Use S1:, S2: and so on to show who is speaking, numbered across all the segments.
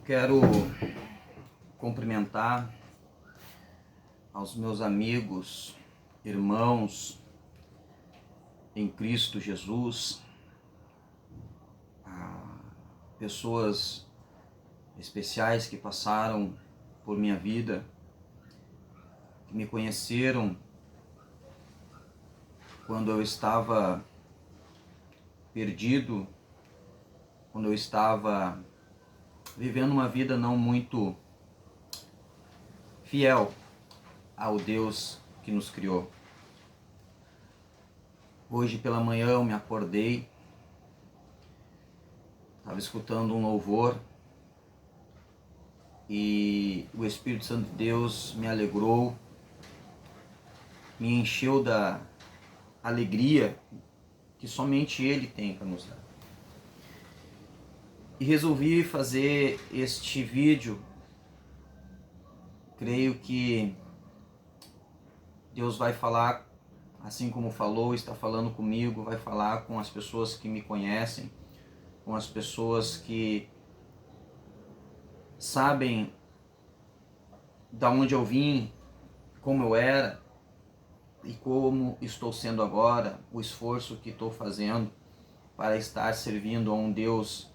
S1: Quero cumprimentar aos meus amigos, irmãos em Cristo Jesus, pessoas especiais que passaram por minha vida, que me conheceram quando eu estava perdido, quando eu estava vivendo uma vida não muito fiel ao Deus que nos criou. Hoje pela manhã eu me acordei, estava escutando um louvor e o Espírito Santo de Deus me alegrou, me encheu da alegria que somente Ele tem para nos dar. E resolvi fazer este vídeo. Creio que Deus vai falar, assim como falou, está falando comigo, vai falar com as pessoas que me conhecem, com as pessoas que sabem da onde eu vim, como eu era e como estou sendo agora, o esforço que estou fazendo para estar servindo a um Deus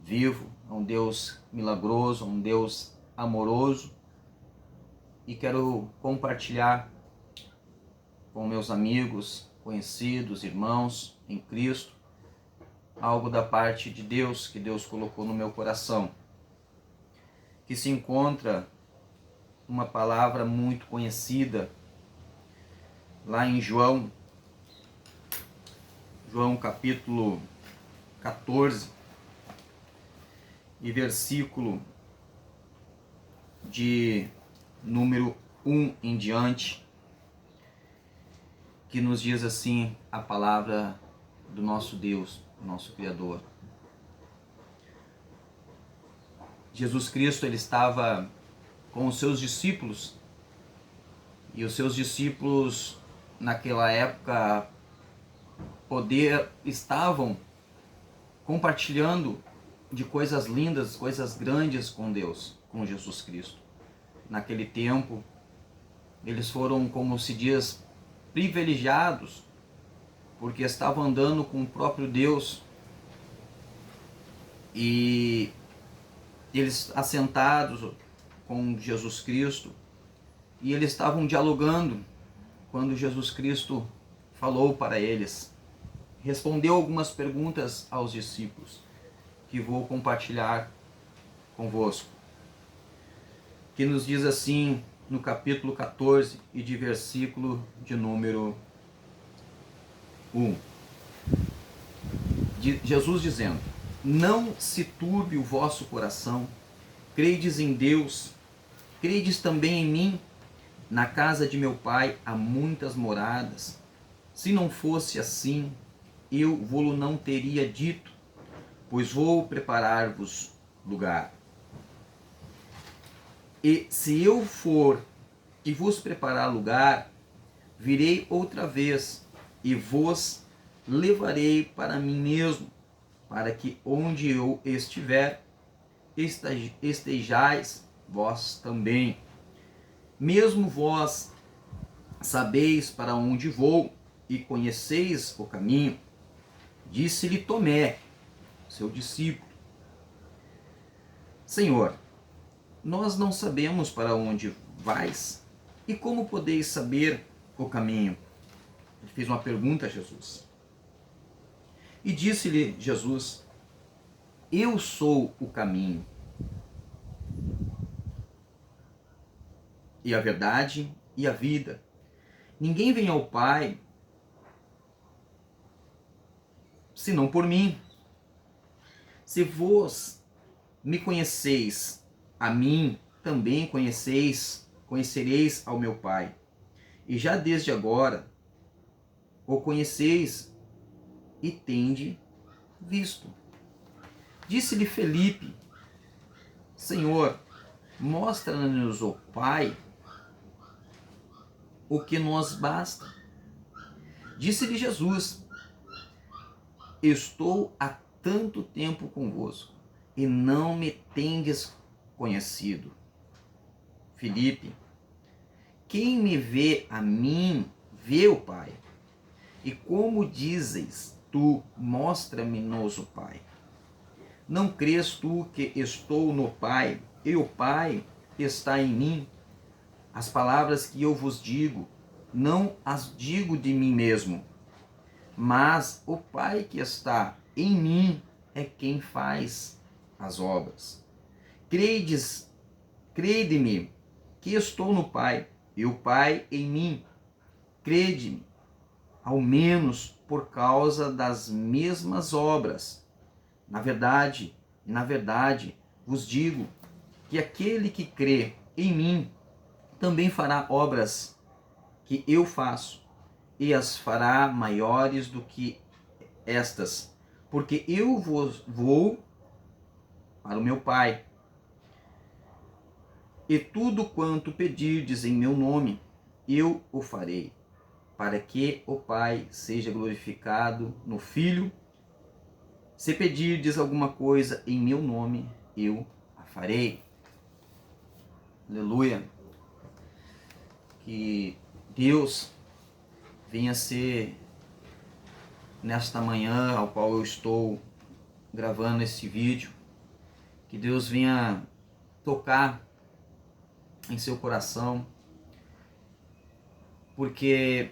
S1: vivo, a um Deus milagroso, a um Deus amoroso. E quero compartilhar com meus amigos, conhecidos, irmãos em Cristo, algo da parte de Deus, que Deus colocou no meu coração, que se encontra uma palavra muito conhecida lá em João capítulo 14 e versículo de número 1 em diante, que nos diz assim a palavra do nosso Deus, nosso Criador. Jesus Cristo, ele estava com os seus discípulos, e os seus discípulos naquela época estavam compartilhando de coisas lindas, coisas grandes com Deus, com Jesus Cristo. Naquele tempo, eles foram, como se diz, privilegiados, porque estavam andando com o próprio Deus, e eles assentados com Jesus Cristo, e eles estavam dialogando quando Jesus Cristo falou para eles, respondeu algumas perguntas aos discípulos, que vou compartilhar convosco, que nos diz assim no capítulo 14 e de versículo de número 1. Jesus dizendo: não se turbe o vosso coração, credes em Deus, credes também em mim. Na casa de meu Pai há muitas moradas. Se não fosse assim, eu vô-lo não teria dito, pois vou preparar-vos lugar. E se eu for e vos preparar lugar, virei outra vez e vos levarei para mim mesmo, para que onde eu estiver, estejais vós também. Mesmo vós sabeis para onde vou e conheceis o caminho. Disse-lhe Tomé, seu discípulo: Senhor, nós não sabemos para onde vais, e como podeis saber o caminho? Ele fez uma pergunta a Jesus. E disse-lhe Jesus: eu sou o caminho e a verdade e a vida. Ninguém vem ao Pai senão por mim. Se vós me conheceis a mim, também conhecereis ao meu Pai. E já desde agora o conheceis e tende visto. Disse-lhe Felipe: Senhor, mostra-nos o Pai, o que nos basta. Disse-lhe Jesus: estou há tanto tempo convosco, e não me tendes conhecido. Filipe, quem me vê a mim, vê o Pai. E como dizes tu, mostra-me-nos o Pai. Não crês tu que estou no Pai e o Pai está em mim? As palavras que eu vos digo, não as digo de mim mesmo, mas o Pai que está em mim é quem faz as obras. Crede-me que estou no Pai e o Pai em mim. Crede-me, ao menos por causa das mesmas obras. Na verdade, vos digo que aquele que crê em mim também fará obras que eu faço, e as fará maiores do que estas, porque eu vou para o meu Pai. E tudo quanto pedirdes em meu nome, eu o farei, para que o Pai seja glorificado no Filho. Se pedirdes alguma coisa em meu nome, eu a farei. Aleluia. Que Deus venha ser, nesta manhã ao qual eu estou gravando esse vídeo, que Deus venha tocar em seu coração, porque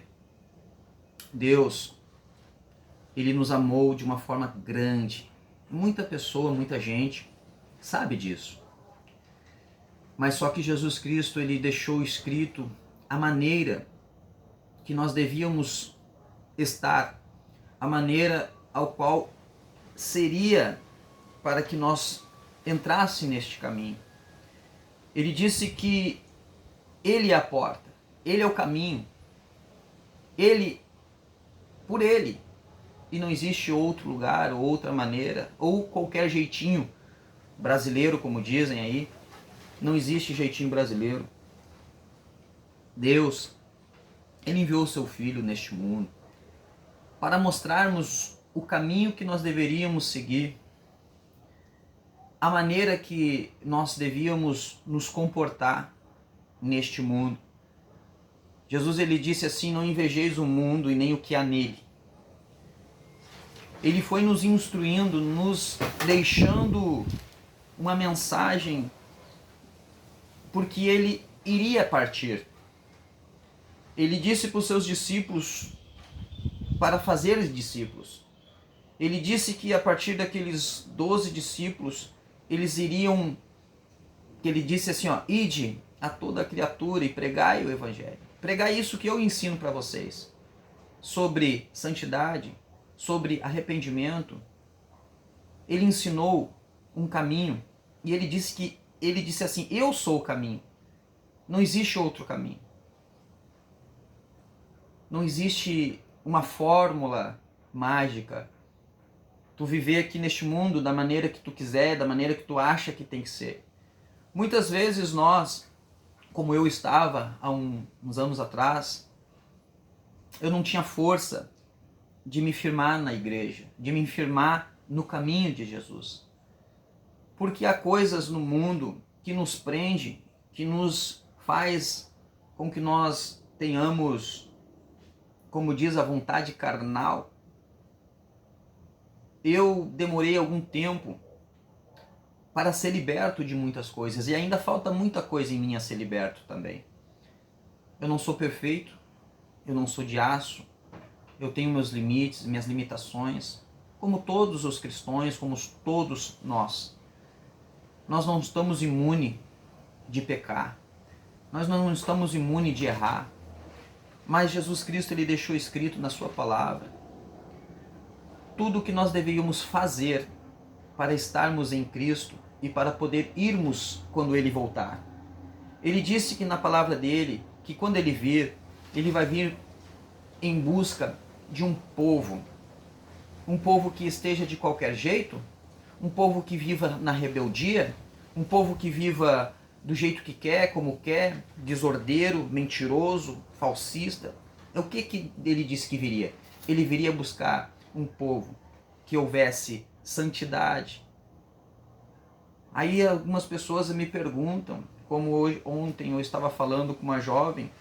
S1: Deus, Ele nos amou de uma forma grande. Muita gente sabe disso. Mas só que Jesus Cristo, Ele deixou escrito a maneira que nós devíamos estar, a maneira ao qual seria para que nós entrasse neste caminho. Ele disse que Ele é a porta, Ele é o caminho, por Ele, e não existe outro lugar, ou outra maneira, ou qualquer jeitinho brasileiro, como dizem aí. Não existe jeitinho brasileiro. Deus, Ele enviou o seu Filho neste mundo para mostrarmos o caminho que nós deveríamos seguir, a maneira que nós devíamos nos comportar neste mundo. Jesus, Ele disse assim: não invejeis o mundo e nem o que há nele. Ele foi nos instruindo, nos deixando uma mensagem, porque Ele iria partir. Ele disse para os seus discípulos para fazer discípulos. Ele disse que a partir daqueles 12 discípulos, eles iriam, que ele disse assim, ide a toda criatura e pregai o evangelho. Pregai isso que eu ensino para vocês, sobre santidade, sobre arrependimento. Ele ensinou um caminho, e ele disse assim, eu sou o caminho. Não existe outro caminho. Não existe uma fórmula mágica. Tu viver aqui neste mundo da maneira que tu quiser, da maneira que tu acha que tem que ser. Muitas vezes nós, como eu estava há uns anos atrás, eu não tinha força de me firmar na igreja, de me firmar no caminho de Jesus. Porque há coisas no mundo que nos prende, que nos faz com que nós tenhamos, como diz, a vontade carnal. Eu demorei algum tempo para ser liberto de muitas coisas, e ainda falta muita coisa em mim a ser liberto também. Eu não sou perfeito, eu não sou de aço, eu tenho meus limites, minhas limitações, como todos os cristãos, como todos nós. Nós não estamos imunes de pecar, nós não estamos imunes de errar, mas Jesus Cristo, Ele deixou escrito na sua palavra tudo o que nós deveríamos fazer para estarmos em Cristo e para poder irmos quando Ele voltar. Ele disse que na palavra dele, que quando Ele vir, Ele vai vir em busca de um povo que esteja de qualquer jeito, um povo que viva na rebeldia, um povo que viva do jeito que quer, como quer, desordeiro, mentiroso, falsista. O que Ele disse que viria? Ele viria buscar um povo que houvesse santidade, Aí algumas pessoas me perguntam, como ontem eu estava falando com uma jovem